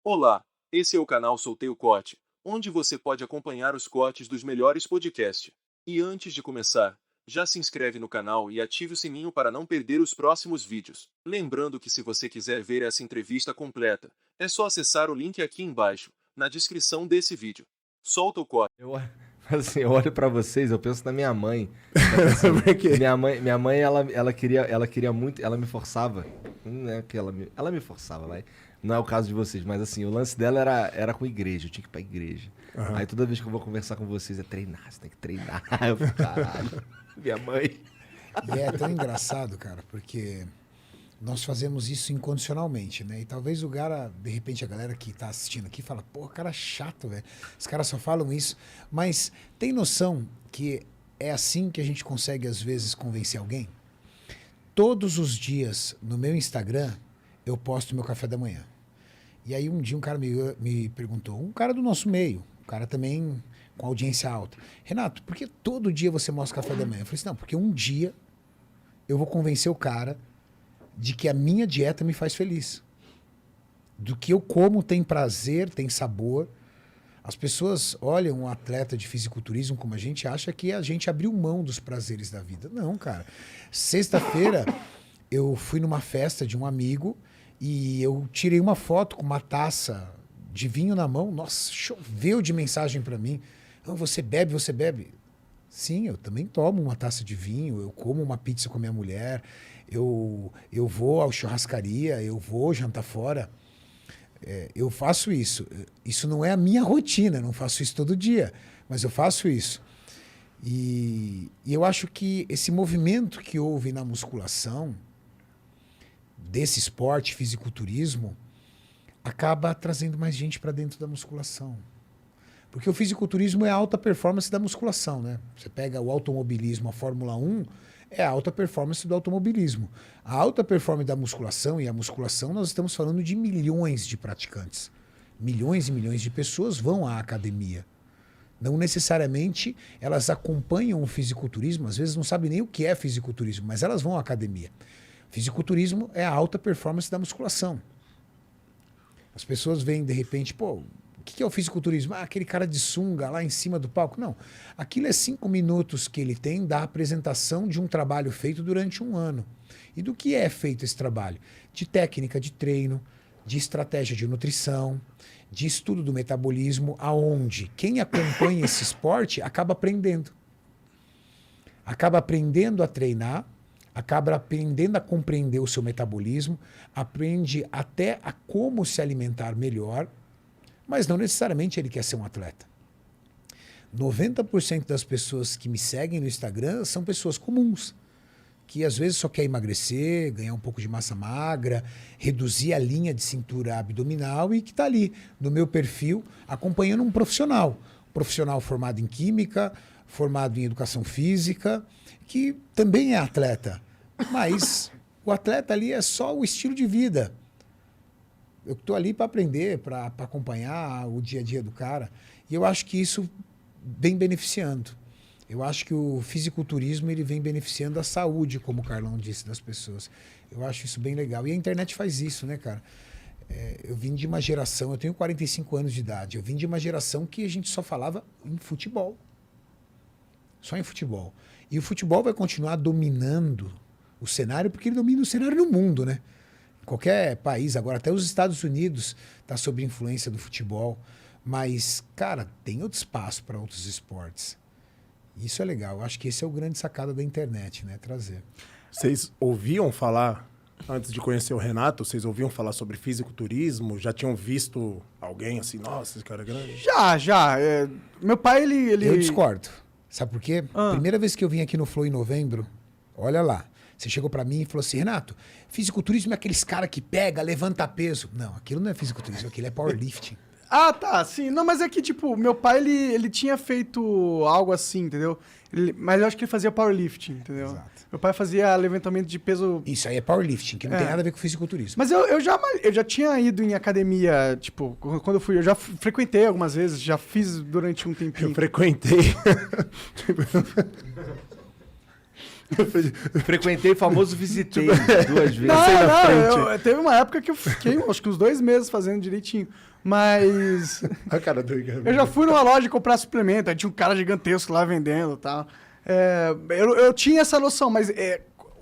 Olá, esse é o canal Soltei o Corte, onde você pode acompanhar os cortes dos melhores podcasts. E antes de começar, já se inscreve no canal e ative o sininho para não perder os próximos vídeos. Lembrando que se você quiser ver essa entrevista completa, é só acessar o link aqui embaixo, na descrição desse vídeo. Solta o corte. Assim, eu olho pra vocês, eu penso na minha mãe. Assim, Por quê? minha mãe ela queria muito, ela me forçava. Não é que ela me forçava, vai. Não é o caso de vocês, mas assim, o lance dela era com igreja, eu tinha que ir pra igreja. Aham. Aí toda vez que eu vou conversar com vocês é treinar, você tem que treinar. Eu fico, caralho, minha mãe. E é tão engraçado, cara, porque nós fazemos isso incondicionalmente, né? E talvez o cara, de repente, a galera que tá assistindo aqui fala, pô, cara chato, velho. Os caras só falam isso. Mas tem noção que é assim que a gente consegue, às vezes, convencer alguém? Todos os dias, no meu Instagram, eu posto meu café da manhã. E aí um dia um cara me perguntou, um cara do nosso meio, um cara também com audiência alta. Renato, por que todo dia você mostra café da manhã? Eu falei assim, não, porque um dia eu vou convencer o cara de que a minha dieta me faz feliz. Do que eu como tem prazer, tem sabor. As pessoas olham um atleta de fisiculturismo como a gente acha que a gente abriu mão dos prazeres da vida. Não, cara. Sexta-feira eu fui numa festa de um amigo e eu tirei uma foto com uma taça de vinho na mão. Nossa, choveu de mensagem para mim. "Ah, você bebe, você bebe?" Sim, eu também tomo uma taça de vinho, eu como uma pizza com a minha mulher, eu vou à churrascaria, eu vou jantar fora. Eu faço isso. Isso não é a minha rotina, eu não faço isso todo dia, mas eu faço isso. E eu acho que esse movimento que houve na musculação, desse esporte, fisiculturismo, acaba trazendo mais gente para dentro da musculação. Porque o fisiculturismo é a alta performance da musculação, né? Você pega o automobilismo, a Fórmula 1, é a alta performance do automobilismo. A alta performance da musculação, e a musculação nós estamos falando de milhões de praticantes. Milhões e milhões de pessoas vão à academia. Não necessariamente elas acompanham o fisiculturismo, às vezes não sabem nem o que é fisiculturismo, mas elas vão à academia. Fisiculturismo é a alta performance da musculação. As pessoas veem de repente, pô, o que é o fisiculturismo? Ah, aquele cara de sunga lá em cima do palco. Não. Aquilo é 5 minutos que ele tem da apresentação de um trabalho feito durante um ano. E do que é feito esse trabalho? De técnica de treino, de estratégia de nutrição, de estudo do metabolismo, aonde quem acompanha esse esporte acaba aprendendo. Acaba aprendendo a treinar, acaba aprendendo a compreender o seu metabolismo, aprende até a como se alimentar melhor, mas não necessariamente ele quer ser um atleta. 90% das pessoas que me seguem no Instagram são pessoas comuns, que às vezes só quer emagrecer, ganhar um pouco de massa magra, reduzir a linha de cintura abdominal e que está ali no meu perfil acompanhando um profissional formado em química, formado em educação física, que também é atleta, mas o atleta ali é só o estilo de vida. Eu estou ali para aprender, para acompanhar o dia a dia do cara. E eu acho que isso vem beneficiando. Eu acho que o fisiculturismo ele vem beneficiando a saúde, como o Carlão disse, das pessoas. Eu acho isso bem legal. E a internet faz isso, né, cara? Eu vim de uma geração, eu tenho 45 anos de idade, eu vim de uma geração que a gente só falava em futebol. Só em futebol. E o futebol vai continuar dominando o cenário, porque ele domina o cenário no mundo, né? Qualquer país, agora até os Estados Unidos está sob influência do futebol. Mas, cara, tem outro espaço para outros esportes. Isso é legal. Eu acho que esse é o grande sacada da internet, né? Trazer. Vocês ouviam falar, antes de conhecer o Renato, vocês ouviam falar sobre fisiculturismo? Já tinham visto alguém assim, nossa, esse cara é grande? Já. Meu pai, ele... Eu discordo. Sabe por quê? Ah. Primeira vez que eu vim aqui no Flow em novembro, olha lá. Você chegou pra mim e falou assim, Renato, fisiculturismo é aqueles cara que pega, levanta peso. Não, aquilo não é fisiculturismo, aquilo é powerlifting. Ah, tá, sim. Não, mas é que, tipo, meu pai, ele tinha feito algo assim, entendeu? Mas eu acho que ele fazia powerlifting, entendeu? Exato. Meu pai fazia levantamento de peso... Isso aí é powerlifting, que não tem nada a ver com fisiculturismo. Mas eu já tinha ido em academia, tipo, quando eu fui, eu já frequentei algumas vezes, já fiz durante um tempinho. Eu frequentei. Frequentei o famoso visitei 2 vezes. Teve uma época que eu fiquei, acho que uns 2 meses fazendo direitinho. Mas A cara do Igor. eu já fui numa loja comprar suplemento, aí tinha um cara gigantesco lá vendendo e tal. Eu tinha essa noção, mas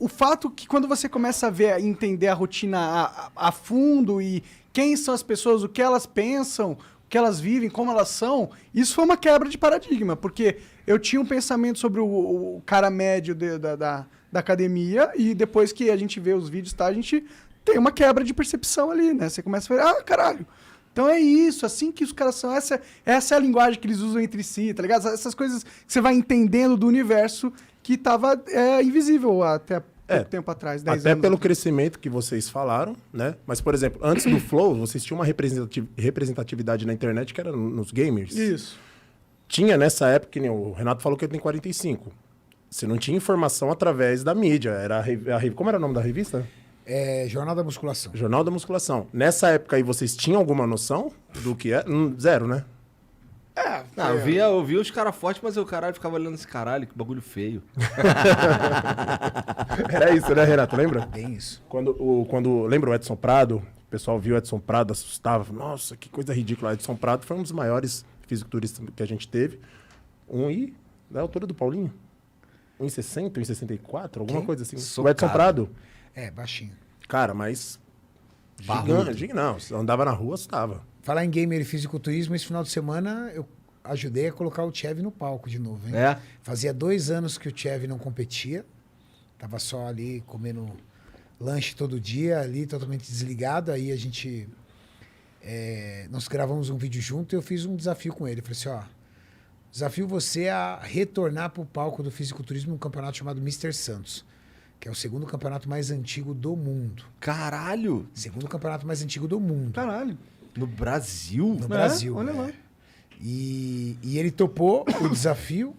o fato que quando você começa a ver e entender a rotina a fundo e quem são as pessoas, o que elas pensam, o que elas vivem, como elas são, isso foi uma quebra de paradigma, porque eu tinha um pensamento sobre o cara médio da academia e depois que a gente vê os vídeos, tá, a gente tem uma quebra de percepção ali, né? Você começa a ver, caralho, então é isso, assim que os caras são, essa é a linguagem que eles usam entre si, tá ligado? Essas coisas que você vai entendendo do universo que tava invisível até pouco tempo atrás, 10 Até anos. pelo crescimento que vocês falaram, né? Mas, por exemplo, antes do Flow, vocês tinham uma representatividade na internet que era nos gamers. Isso. Tinha nessa época, que nem o Renato falou que ele tem 45. Você não tinha informação através da mídia. Era como era o nome da revista? Jornal da Musculação. Jornal da Musculação. Nessa época aí, vocês tinham alguma noção do que é? Zero, né? Eu via os caras fortes, mas o caralho ficava olhando esse caralho, que bagulho feio. Era isso, né, Renato? Lembra? Bem isso. Quando lembra o Edson Prado? O pessoal viu o Edson Prado, assustava. Nossa, que coisa ridícula. O Edson Prado foi um dos maiores fisiculturistas que a gente teve. Da altura do Paulinho? 1,60, 1,64, alguma Quem? coisa assim. Socado. O Edson Prado. Baixinho. Cara, mas... Barrudo. Gigante. Não, você andava na rua, assustava. Falar em gamer e fisiculturismo, esse final de semana eu ajudei a colocar o Tchev no palco de novo, hein? Fazia 2 anos que o Tchev não competia. Tava só ali comendo lanche todo dia, ali totalmente desligado. Aí a gente... nós gravamos um vídeo junto e eu fiz um desafio com ele. Eu falei assim, ó... Desafio você a retornar pro palco do fisiculturismo num campeonato chamado Mr. Santos, que é o segundo campeonato mais antigo do mundo. Caralho! Segundo campeonato mais antigo do mundo. Caralho. No Brasil? No Brasil. Olha lá. E ele topou o desafio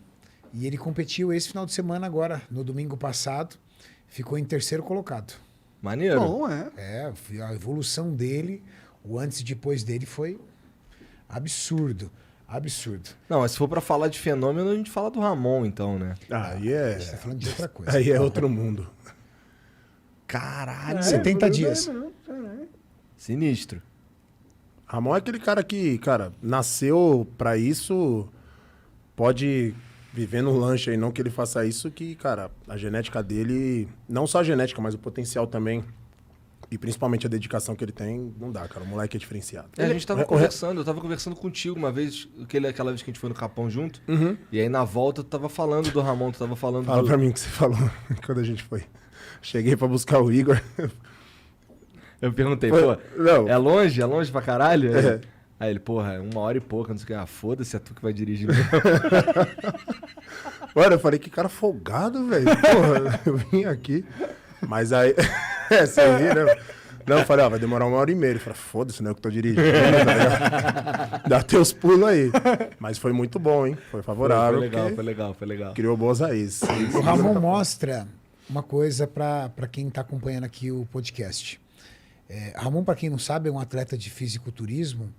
e ele competiu esse final de semana agora, no domingo passado. Ficou em 3º colocado. Maneiro. Bom, A evolução dele, o antes e depois dele foi absurdo. Absurdo. Não, mas se for pra falar de fenômeno, a gente fala do Ramon, então, né? Aí A gente tá falando de outra coisa. Aí é outro mundo. Caralho! 70 dias. Sinistro. Ramon é aquele cara que, cara, nasceu pra isso, pode viver no lanche aí, não que ele faça isso, que, cara, a genética dele, não só a genética, mas o potencial também, e principalmente a dedicação que ele tem, não dá, cara, o moleque é diferenciado. A gente tava conversando, eu tava conversando contigo uma vez, aquela vez que a gente foi no Capão junto, e aí na volta tu tava falando do Ramon, tu tava falando Fala pra mim o que você falou quando a gente foi. Cheguei pra buscar o Igor. Eu perguntei, Não. é longe pra caralho? Aí ele, porra, 1 hora e pouca, não sei o que. Foda-se, é tu que vai dirigir mesmo. Mano, eu falei, que cara folgado, velho. Porra, eu vim aqui. Mas aí... você ri, né? Não, eu falei, vai demorar 1 hora e meia. Ele falou, foda-se, né, eu que tô dirigindo. Dá teus pulos aí. Mas foi muito bom, hein? Foi favorável. Foi legal. Criou boas raízes. O Ramon mostra uma coisa para quem está acompanhando aqui o podcast. Ramon, para quem não sabe, é um atleta de fisiculturismo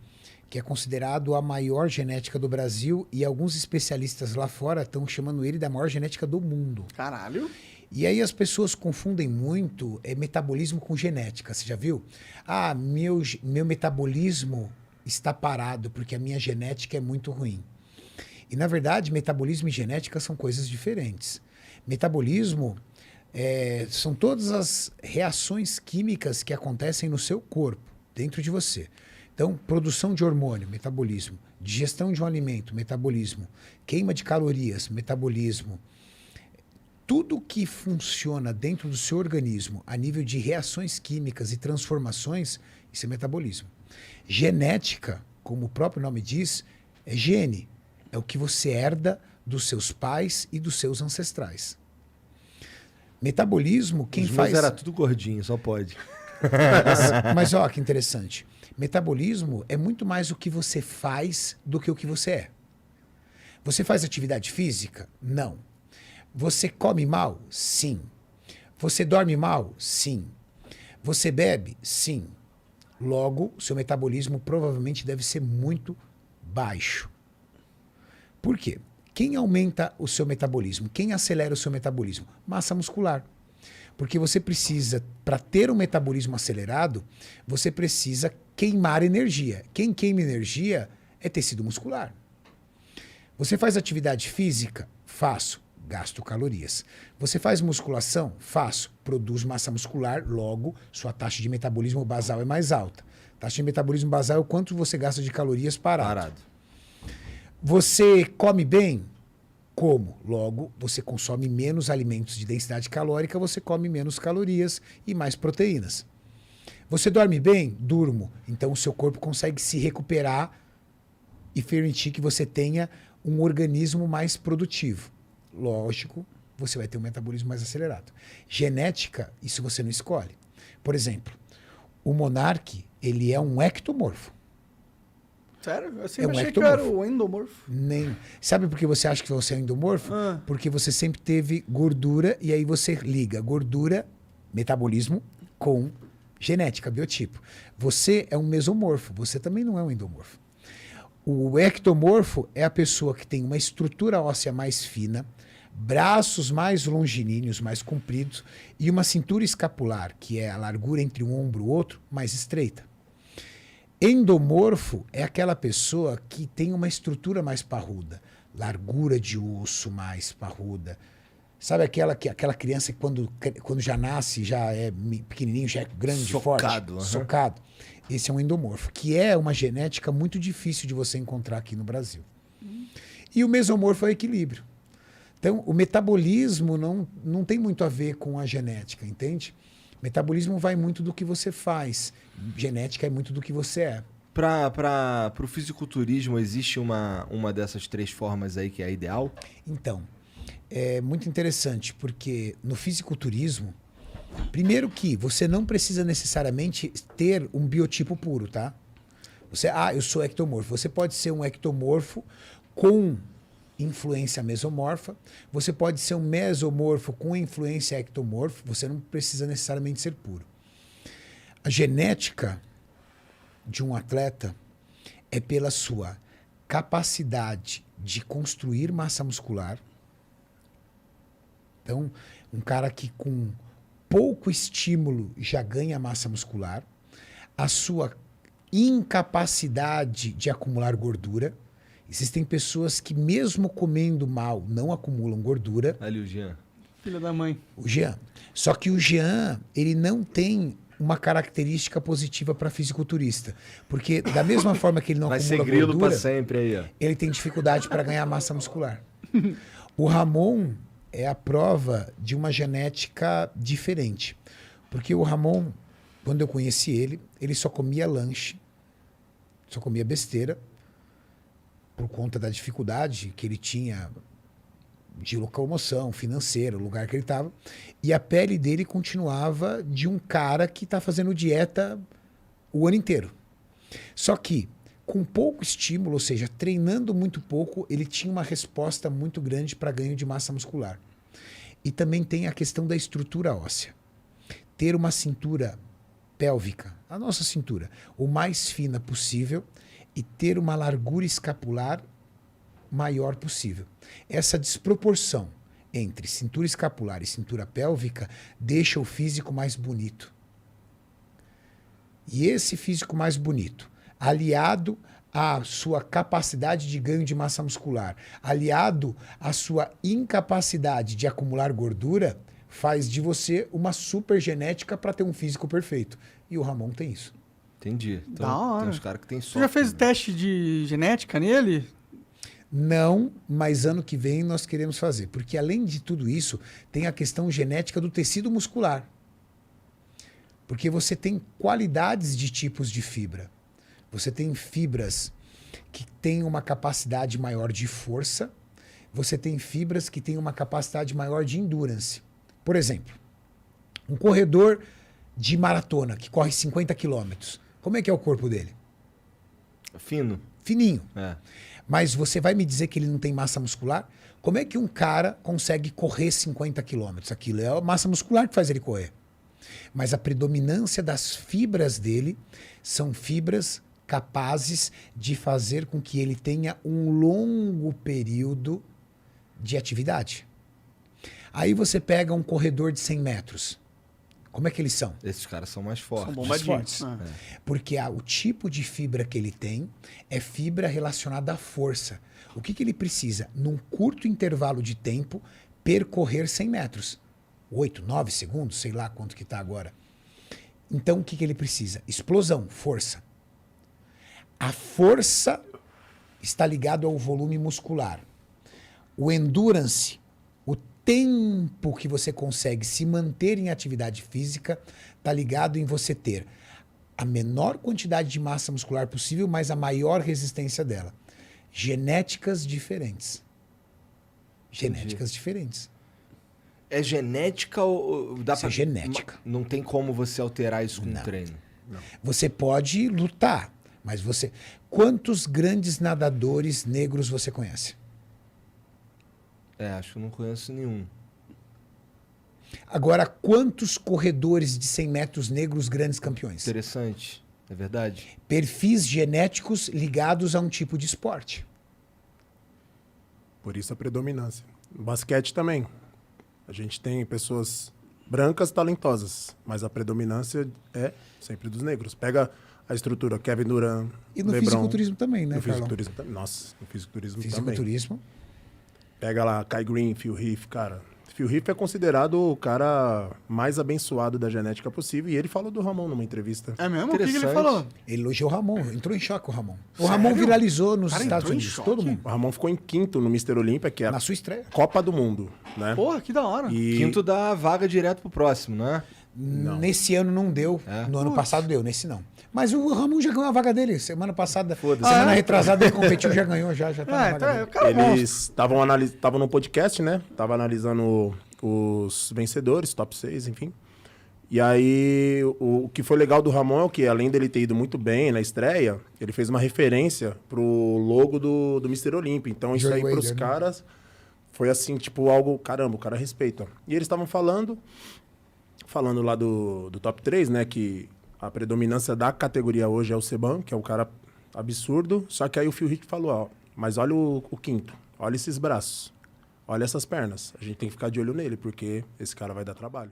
que é considerado a maior genética do Brasil e alguns especialistas lá fora estão chamando ele da maior genética do mundo. Caralho. E aí as pessoas confundem muito metabolismo com genética. Você já viu? Meu metabolismo está parado porque a minha genética é muito ruim. E, na verdade, metabolismo e genética são coisas diferentes. Metabolismo são todas as reações químicas que acontecem no seu corpo, dentro de você. Então, produção de hormônio, metabolismo. Digestão de um alimento, metabolismo. Queima de calorias, metabolismo. Tudo que funciona dentro do seu organismo a nível de reações químicas e transformações, isso é metabolismo. Genética, como o próprio nome diz, é gene. É o que você herda dos seus pais e dos seus ancestrais. Metabolismo, quem Os faz... meus era tudo gordinho, só pode. Mas ó, que interessante. Metabolismo é muito mais o que você faz do que o que você é. Você faz atividade física? Não. Você come mal? Sim. Você dorme mal? Sim. Você bebe? Sim. Logo, seu metabolismo provavelmente deve ser muito baixo. Por quê? Quem aumenta o seu metabolismo? Quem acelera o seu metabolismo? Massa muscular. Porque você precisa, para ter um metabolismo acelerado, você precisa queimar energia. Quem queima energia é tecido muscular. Você faz atividade física? Faço. Gasto calorias. Você faz musculação? Faço. Produz massa muscular, logo, sua taxa de metabolismo basal é mais alta. Taxa de metabolismo basal é o quanto você gasta de calorias parado. Você come bem? Como? Logo, você consome menos alimentos de densidade calórica, você come menos calorias e mais proteínas. Você dorme bem? Durmo. Então, o seu corpo consegue se recuperar e permitir que você tenha um organismo mais produtivo. Lógico, você vai ter um metabolismo mais acelerado. Genética, isso você não escolhe. Por exemplo, o monarque, ele é um ectomorfo. Sério? Eu sempre É um achei que eu era ectomorfo. o endomorfo. Nem. Sabe por que você acha que você é um endomorfo? Porque você sempre teve gordura e aí você liga gordura, metabolismo, com genética, biotipo. Você é um mesomorfo, você também não é um endomorfo. O ectomorfo é a pessoa que tem uma estrutura óssea mais fina, braços mais longilíneos, mais compridos e uma cintura escapular, que é a largura entre um ombro e o outro, mais estreita. Endomorfo é aquela pessoa que tem uma estrutura mais parruda, largura de osso mais parruda. Sabe aquela criança que quando já nasce, já é pequenininho, já é grande, Socado, forte, socado. Esse é um endomorfo, que é uma genética muito difícil de você encontrar aqui no Brasil. E o mesomorfo é o equilíbrio. Então, o metabolismo não tem muito a ver com a genética, entende? Metabolismo vai muito do que você faz. Genética é muito do que você é. Para o fisiculturismo, existe uma dessas 3 formas aí que é a ideal? Então, é muito interessante, porque no fisiculturismo, primeiro que você não precisa necessariamente ter um biotipo puro, tá? Eu sou ectomorfo. Você pode ser um ectomorfo com influência mesomorfa. Você pode ser um mesomorfo com influência ectomorfo. Você não precisa necessariamente ser puro. A genética de um atleta é pela sua capacidade de construir massa muscular. Então, um cara que com pouco estímulo já ganha massa muscular, a sua incapacidade de acumular gordura. Existem pessoas que, mesmo comendo mal, não acumulam gordura. Ali o Jean. Filha da mãe. O Jean. Só que o Jean, ele não tem uma característica positiva para fisiculturista. Porque, da mesma forma que ele não Vai ser acumula grilo gordura, pra sempre aí, ó. ele tem dificuldade para ganhar massa muscular. O Ramon é a prova de uma genética diferente. Porque o Ramon, quando eu conheci ele só comia lanche, só comia besteira, por conta da dificuldade que ele tinha de locomoção financeira, o lugar que ele estava. E a pele dele continuava de um cara que está fazendo dieta o ano inteiro. Só que, com pouco estímulo, ou seja, treinando muito pouco, ele tinha uma resposta muito grande para ganho de massa muscular. E também tem a questão da estrutura óssea. Ter uma cintura pélvica, a nossa cintura, o mais fina possível, e ter uma largura escapular maior possível. Essa desproporção entre cintura escapular e cintura pélvica deixa o físico mais bonito. E esse físico mais bonito, aliado à sua capacidade de ganho de massa muscular, aliado à sua incapacidade de acumular gordura, faz de você uma super genética para ter um físico perfeito. E o Ramon tem isso. Entendi. Então, Da hora. tem uns caras que tem sorte. Você já fez né? teste de genética nele? Não, mas ano que vem nós queremos fazer. Porque além de tudo isso, tem a questão genética do tecido muscular. Porque você tem qualidades de tipos de fibra. Você tem fibras que têm uma capacidade maior de força. Você tem fibras que têm uma capacidade maior de endurance. Por exemplo, um corredor de maratona que corre 50 quilômetros. Como é que é o corpo dele? Fino. Fininho. É. Mas você vai me dizer que ele não tem massa muscular? Como é que um cara consegue correr 50 quilômetros? Aquilo é a massa muscular que faz ele correr. Mas a predominância das fibras dele são fibras capazes de fazer com que ele tenha um longo período de atividade. Aí você pega um corredor de 100 metros. Como é que eles são? Esses caras são mais fortes. São Mais bombadinhos. fortes. Porque o tipo de fibra que ele tem é fibra relacionada à força. O que ele precisa? Num curto intervalo de tempo, percorrer 100 metros. 8, 9 segundos, sei lá quanto que está agora. Então, o que ele precisa? Explosão, força. A força está ligada ao volume muscular. O endurance, o tempo que você consegue se manter em atividade física, está ligado em você ter a menor quantidade de massa muscular possível, mas a maior resistência dela. Genéticas diferentes. Genéticas diferentes. É genética ou dá Isso é genética. Não tem como você alterar isso com Não. treino. Você pode lutar, mas você... Quantos grandes nadadores negros você conhece? Acho que eu não conheço nenhum. Agora, quantos corredores de 100 metros negros grandes campeões? Interessante. É verdade? Perfis genéticos ligados a um tipo de esporte. Por isso a predominância. No basquete também. A gente tem pessoas brancas talentosas, mas a predominância é sempre dos negros. Pega a estrutura Kevin Durant, E no LeBron, fisiculturismo também, né, no Carlão? fisiculturismo também. Nossa, no fisiculturismo também. Fisiculturismo. Pega lá Kai Green, Phil Heath, cara. Phil Heath é considerado o cara mais abençoado da genética possível e ele falou do Ramon numa entrevista. É mesmo? O que ele Interessante. falou? Ele elogiou o Ramon, entrou em choque o Ramon. O Sério? Ramon viralizou nos Cara, Estados entrou em Unidos, choque? todo mundo. O Ramon ficou em quinto no Mr. Olímpia, que é Na a sua estreia. Copa do Mundo, né? Porra, que da hora. E Quinto dá vaga direto pro próximo, não é? Nesse ano não deu, É? no ano passado deu, nesse não. Mas o Ramon já ganhou a vaga dele. Semana passada, Foda-se. semana retrasada ele competiu, já ganhou, já tá na vaga Então, dele. o cara é monstro. eles estavam no podcast, né? Tava analisando os vencedores, top 6, enfim. E aí, o que foi legal do Ramon é o que, além dele ter ido muito bem na estreia, ele fez uma referência pro logo do Mr. Olímpia. Então, isso Joey aí pros Wader, né? caras foi assim, tipo, algo, caramba, o cara respeita. E eles estavam falando lá do top 3, né, que a predominância da categoria hoje é o Seban, que é um cara absurdo, só que aí o Phil Heath falou, ó, mas olha o quinto, olha esses braços, olha essas pernas, a gente tem que ficar de olho nele, porque esse cara vai dar trabalho.